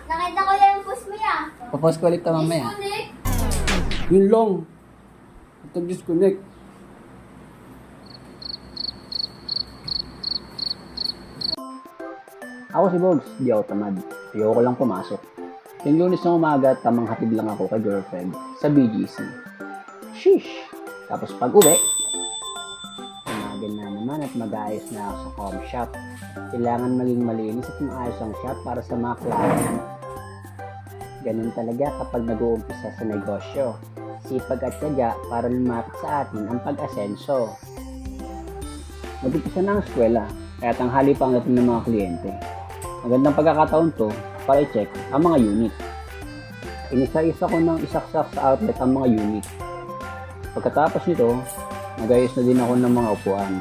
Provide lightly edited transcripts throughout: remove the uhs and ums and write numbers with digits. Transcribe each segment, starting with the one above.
nakita ko yung post mo ya. Papost ko ulit ito mamaya. Disconnect. Yun lang. Ito disconnect. Ako si Bogs, di ako tamad. Ayoko lang pumasok. Yung Lunes ng umaga, tamang hatid lang ako kay girlfriend sa BGC. Sheesh! Tapos pag uwi, tumagal na naman at mag-aayos na ako sa com shop. Kailangan maging malinis at maayos ang shop para sa mga client. Ganun talaga kapag nag-uumpisa sa negosyo. Sipag at tiyaga para lumapit sa atin ang pag-asenso. Mag-umpisa na ang eskwela, kaya tanghali pa ang dating ng mga kliyente. Magandang pagkakataon to para i-check ang mga unit. Inisa-isa ko ng isaksak sa outlet ang mga unit. Pagkatapos nito, nag-ayos na din ako ng mga upuan.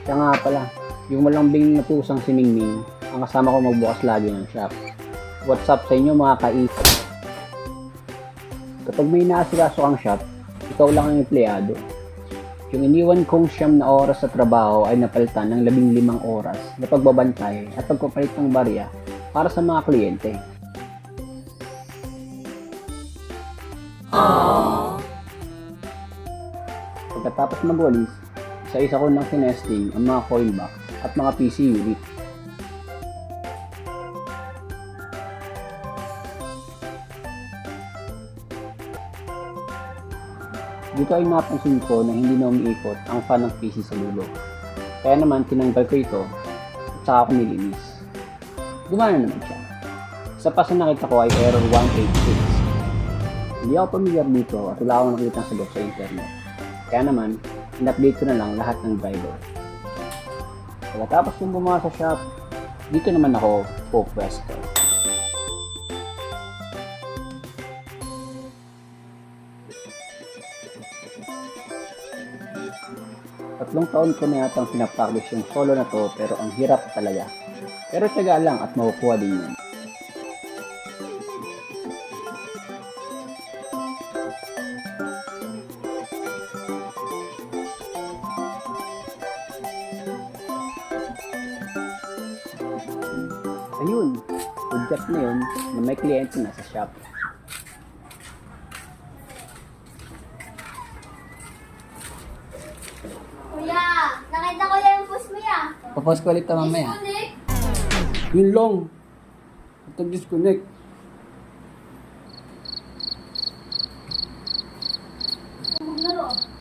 Siya nga pala, yung malambing na pusang si Mingming, ang kasama ko magbukas lagi ng shop. What's up sa inyo mga kais? Kapag may naasikaso kang shop, ikaw lang ang empleyado. Yung iniwan kong 9 na oras sa trabaho ay napalitan ng 15 oras na pagbabantay at pagpapalit ng barya para sa mga kliyente. Pagkatapos mag-walis, isa-isa ko nang sinesting ang mga coin box at mga PC unit. Dito ay napansin ko na hindi na umiikot ang fan ng PC sa dulo. Kaya naman tinanggal ko ito at saka ako nilinis. Gumana naman siya. Isa pa sa nakita ko ay error 186. Hindi ako pamilyar dito at wala akong nakita ng sagot sa internet. Kaya naman, in-update ko na lang lahat ng driver. Pagkatapos kong gumawa sa shop, dito naman ako po-pwesto. 3 taon ko na yatang pinapractice yung solo na to pero ang hirap talaga. Pero tiyaga lang at makukuha din yun. Ayun, good job na yun na may kliyente na sa shop. Kuya, nakita ko yung post mo ya. Papost ko ulit ito mamaya. Disconnect. Yun lang. Ito disconnect. Maglaro.